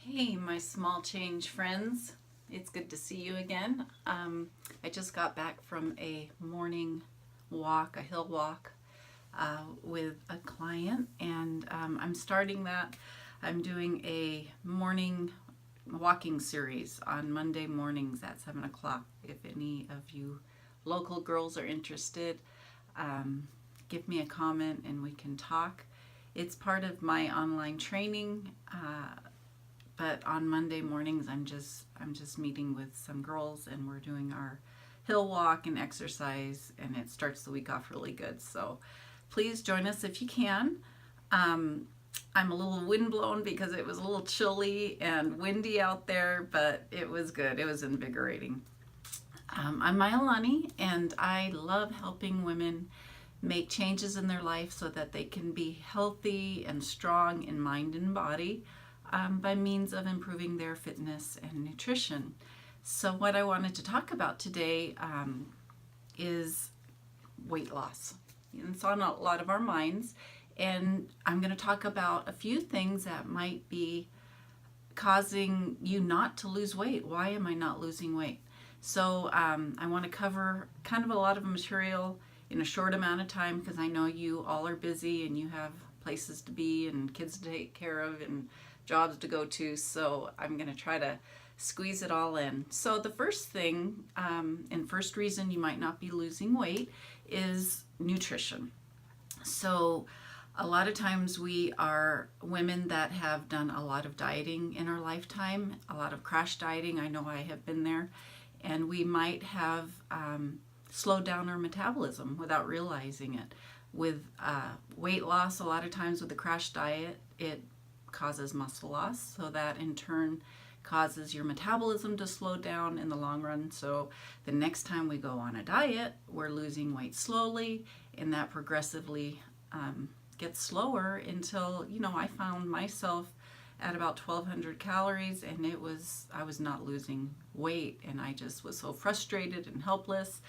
Hey, my small change friends. It's good to see you again. I just got back from a morning walk, a hill walk, with a client, and I'm starting that. I'm doing a morning walking series on Monday mornings at 7 o'clock. If any of you local girls are interested, um, give me a comment and we can talk. It's part of my online training. But on Monday mornings I'm just meeting with some girls and we're doing our hill walk and exercise, and it starts the week off really good. So please join us if you can. Um, I'm a little windblown because it was a little chilly and windy out there, but it was good. It was invigorating. I'm Myalani, and I love helping women make changes in their life so that they can be healthy and strong in mind and body, by means of improving their fitness and nutrition. So, what I wanted to talk about today is weight loss. It's on a lot of our minds, and I'm going to talk about a few things that might be causing you not to lose weight. Why am I not losing weight? So I want to cover kind of a lot of material in a short amount of time because I know you all are busy and you have places to be and kids to take care of and jobs to go to. So I'm going to try to squeeze it all in. So the first thing and first reason you might not be losing weight is nutrition. So a lot of times we are women that have done a lot of dieting in our lifetime, a lot of crash dieting. I know I have been there. And we might have slowed down our metabolism without realizing it. With weight loss, a lot of times with the crash diet, it causes muscle loss. So that in turn causes your metabolism to slow down in the long run. So the next time we go on a diet, we're losing weight slowly, and that progressively gets slower until, I found myself at about 1,200 calories, and I was not losing weight, and I just was so frustrated and helpless.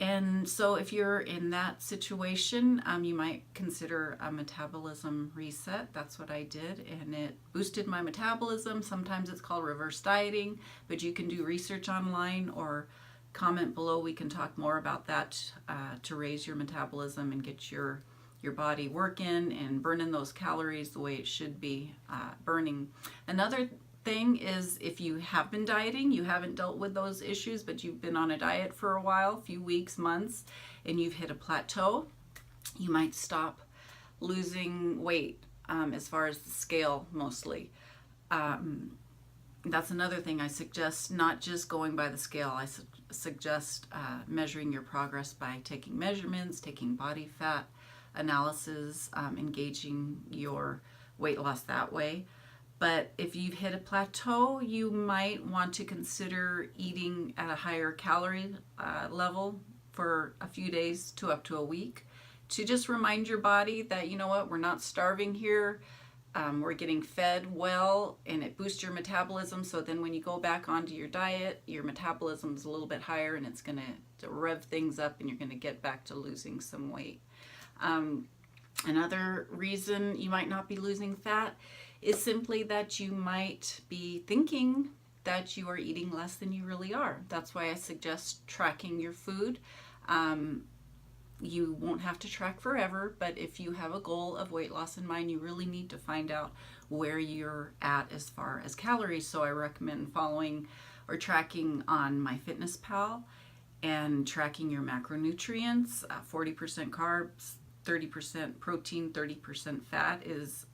And so if you're in that situation, you might consider a metabolism reset. That's what I did, and it boosted my metabolism. Sometimes it's called reverse dieting, but you can do research online or comment below. We can talk more about that to raise your metabolism and get your body working and burning those calories the way it should be burning. Another thing is, if you have been dieting, you haven't dealt with those issues, but you've been on a diet for a while, a few weeks, months, and you've hit a plateau, you might stop losing weight, as far as the scale mostly. That's another thing I suggest, not just going by the scale. I suggest measuring your progress by taking measurements, taking body fat analysis, engaging your weight loss that way. But if you've hit a plateau, you might want to consider eating at a higher calorie level for a few days to up to a week to just remind your body that, you know what, we're not starving here. We're getting fed well, and it boosts your metabolism. So then when you go back onto your diet, your metabolism is a little bit higher, and it's going to rev things up, and you're going to get back to losing some weight. Another reason you might not be losing fat is simply that you might be thinking that you are eating less than you really are. That's why I suggest tracking your food. You won't have to track forever, but if you have a goal of weight loss in mind, you really need to find out where you're at as far as calories. So I recommend following or tracking on MyFitnessPal and tracking your macronutrients. 40% carbs, 30% protein, 30% fat is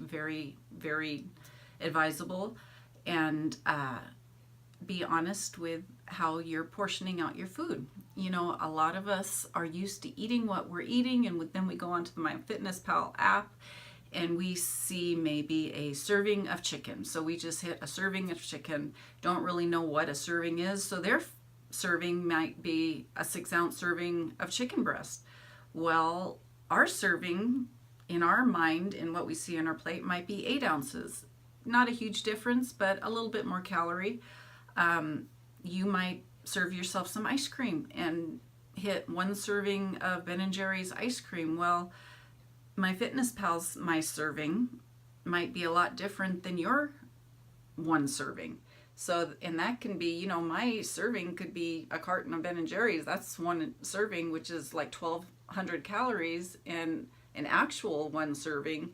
very, very advisable. And be honest with how you're portioning out your food. A lot of us are used to eating what we're eating, and then we go onto the MyFitnessPal app and we see maybe a serving of chicken. So we just hit a serving of chicken, don't really know what a serving is. So their serving might be a 6-ounce serving of chicken breast. Well, our serving in our mind and what we see on our plate might be 8 ounces. Not a huge difference, but a little bit more calorie. You might serve yourself some ice cream and hit 1 serving of Ben & Jerry's ice cream. Well, MyFitnessPal's my serving might be a lot different than your one serving. So, and that can be, my serving could be a carton of Ben and Jerry's. That's one serving, which is like 1,200 calories, and an actual one serving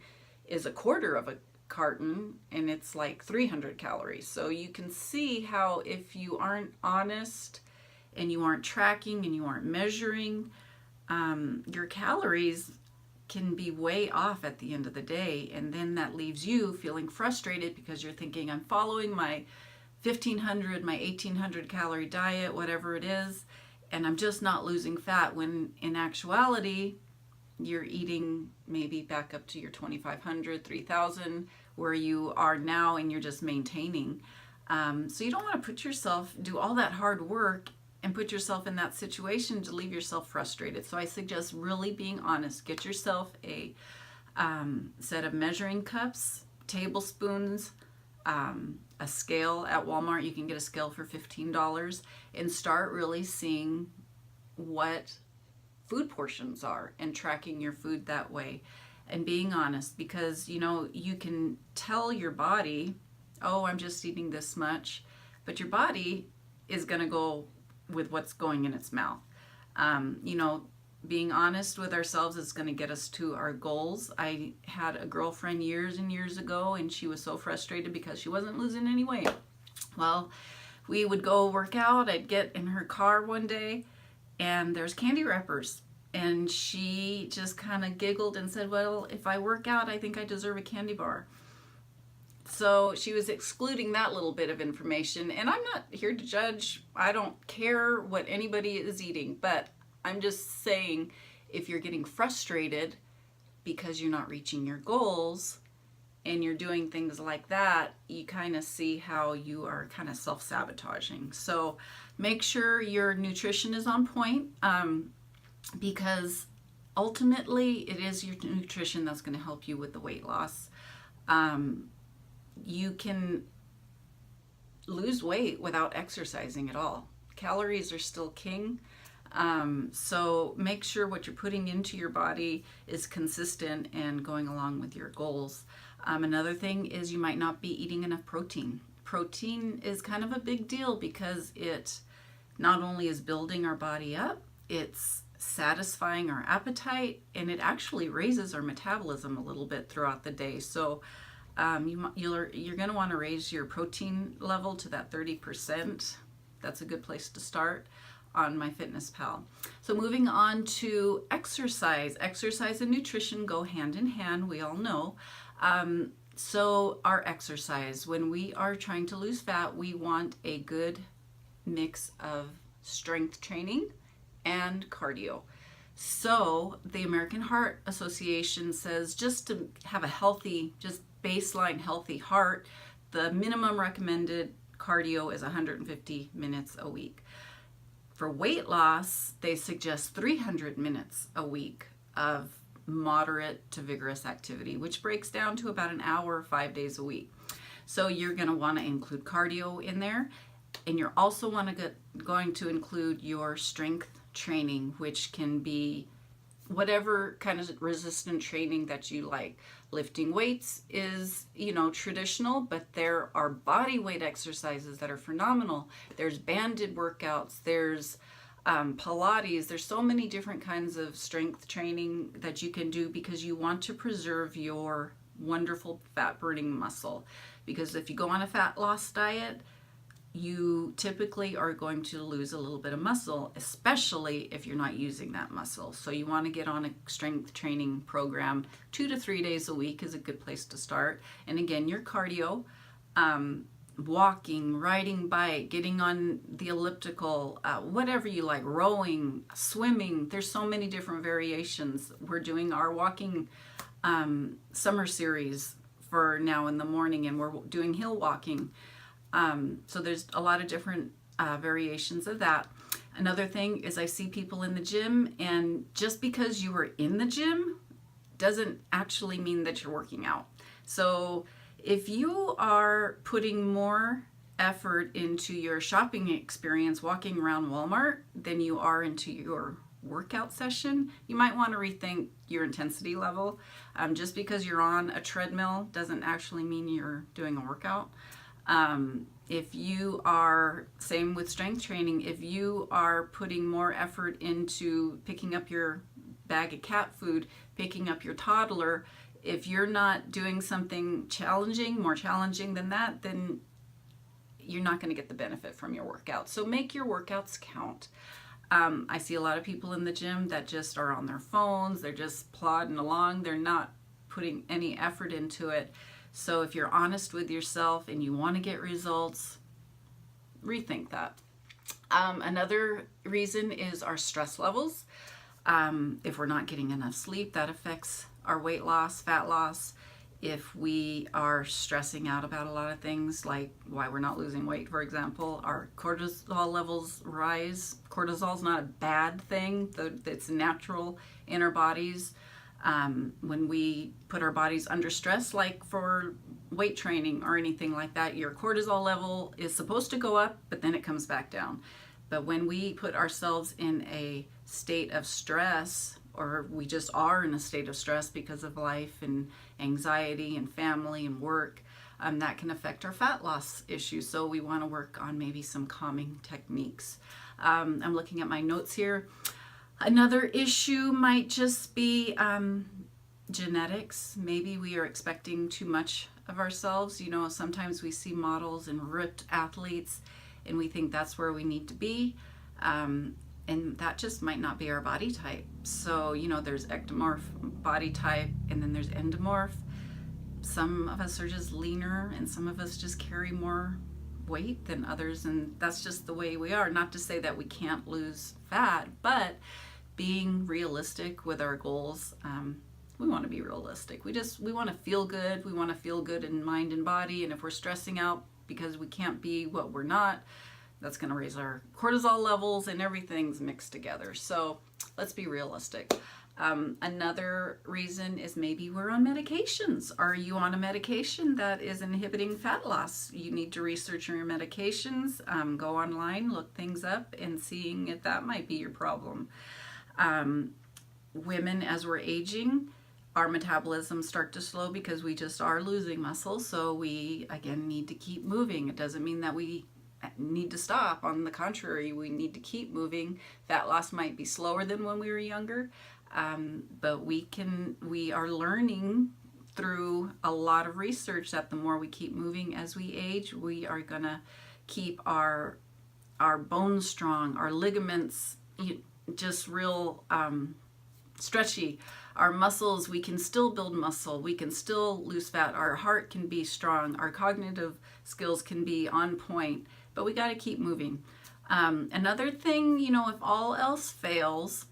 is a quarter of a carton, and it's like 300 calories. So you can see how if you aren't honest and you aren't tracking and you aren't measuring, your calories can be way off at the end of the day. And then that leaves you feeling frustrated because you're thinking, I'm following my 1,500, my 1,800 calorie diet, whatever it is, and I'm just not losing fat, when in actuality, you're eating maybe back up to your 2,500, 3,000, where you are now, and you're just maintaining. So you don't want to do all that hard work and put yourself in that situation to leave yourself frustrated. So I suggest really being honest. Get yourself a set of measuring cups, tablespoons, a scale at Walmart. You can get a scale for $15, and start really seeing what food portions are and tracking your food that way and being honest, because you can tell your body, oh, I'm just eating this much, but your body is going to go with what's going in its mouth. Being honest with ourselves is going to get us to our goals. I had a girlfriend years and years ago, and she was so frustrated because she wasn't losing any weight. Well, we would go work out. I'd get in her car one day, and there's candy wrappers. And she just kind of giggled and said, well, if I work out, I think I deserve a candy bar. So she was excluding that little bit of information. And I'm not here to judge. I don't care what anybody is eating, but I'm just saying, if you're getting frustrated because you're not reaching your goals and you're doing things like that, you kind of see how you are kind of self-sabotaging. So make sure your nutrition is on point, because ultimately it is your nutrition that's going to help you with the weight loss. You can lose weight without exercising at all. Calories are still king. So make sure what you're putting into your body is consistent and going along with your goals. Another thing is you might not be eating enough protein. Protein is kind of a big deal because it not only is building our body up, it's satisfying our appetite, and it actually raises our metabolism a little bit throughout the day. So you're going to want to raise your protein level to that 30%. That's a good place to start on MyFitnessPal. So moving on to exercise. Exercise and nutrition go hand in hand, we all know. So our exercise, when we are trying to lose fat, we want a good mix of strength training and cardio. So the American Heart Association says, just to have a healthy, just baseline healthy heart, the minimum recommended cardio is 150 minutes a week. For weight loss, they suggest 300 minutes a week of moderate to vigorous activity, which breaks down to about an hour, 5 days a week. So you're going to want to include cardio in there, and you're also going to include your strength training, which can be whatever kind of resistant training that you like. Lifting weights is, traditional, but there are body weight exercises that are phenomenal. There's banded workouts, there's Pilates, there's so many different kinds of strength training that you can do, because you want to preserve your wonderful fat burning muscle. Because if you go on a fat loss diet, you typically are going to lose a little bit of muscle, especially if you're not using that muscle. So you want to get on a strength training program. 2 to 3 days a week is a good place to start. And again, your cardio, walking, riding bike, getting on the elliptical, whatever you like, rowing, swimming. There's so many different variations. We're doing our walking summer series for now in the morning, and we're doing hill walking. So there's a lot of different variations of that. Another thing is, I see people in the gym, and just because you are in the gym doesn't actually mean that you're working out. So if you are putting more effort into your shopping experience walking around Walmart than you are into your workout session, you might want to rethink your intensity level. Just because you're on a treadmill doesn't actually mean you're doing a workout. If you are, same with strength training, if you are putting more effort into picking up your bag of cat food, picking up your toddler, if you're not doing something challenging, more challenging than that, then you're not going to get the benefit from your workout. So make your workouts count. I see a lot of people in the gym that just are on their phones, they're just plodding along, they're not putting any effort into it. So if you're honest with yourself and you want to get results, rethink that. Another reason is our stress levels. If we're not getting enough sleep, that affects our weight loss, fat loss. If we are stressing out about a lot of things, like why we're not losing weight, for example, our cortisol levels rise. Cortisol is not a bad thing. It's natural in our bodies. When we put our bodies under stress, like for weight training or anything like that, your cortisol level is supposed to go up, but then it comes back down. But when we put ourselves in a state of stress, or we just are in a state of stress because of life and anxiety and family and work, that can affect our fat loss issues. So we want to work on maybe some calming techniques. I'm looking at my notes here. Another issue might just be genetics. Maybe we are expecting too much of ourselves. You know, sometimes we see models and ripped athletes and we think that's where we need to be. And that just might not be our body type. So, you know, there's ectomorph body type and then there's endomorph. Some of us are just leaner and some of us just carry more weight than others, and that's just the way we are. Not to say that we can't lose fat, but being realistic with our goals. We want to be realistic. We want to feel good. We want to feel good in mind and body, and if we're stressing out because we can't be what we're not, that's going to raise our cortisol levels and everything's mixed together. So let's be realistic. Another reason is maybe we're on medications. Are you on a medication that is inhibiting fat loss? You need to research your medications, go online, look things up, and seeing if that might be your problem. Women, as we're aging, our metabolisms start to slow because we just are losing muscle. So we, again, need to keep moving. It doesn't mean that we need to stop. On the contrary, we need to keep moving. Fat loss might be slower than when we were younger, but we are learning through a lot of research that the more we keep moving as we age, we are gonna keep our bones strong, our ligaments just real stretchy. Our muscles, we can still build muscle, we can still lose fat, our heart can be strong, our cognitive skills can be on point, but we got to keep moving. Another thing, you know, if all else fails,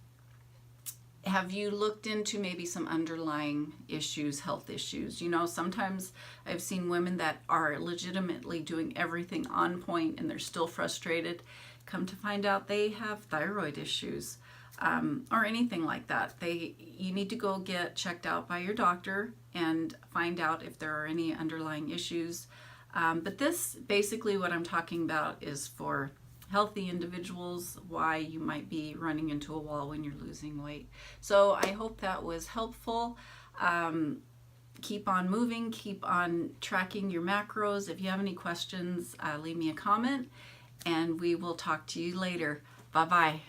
have you looked into maybe some underlying issues, health issues? You know, sometimes I've seen women that are legitimately doing everything on point and they're still frustrated. Come to find out they have thyroid issues. Or anything like that. You need to go get checked out by your doctor and find out if there are any underlying issues. But this, basically what I'm talking about, is for healthy individuals, why you might be running into a wall when you're losing weight. So I hope that was helpful. Keep on moving, keep on tracking your macros. If you have any questions, leave me a comment and we will talk to you later. Bye-bye.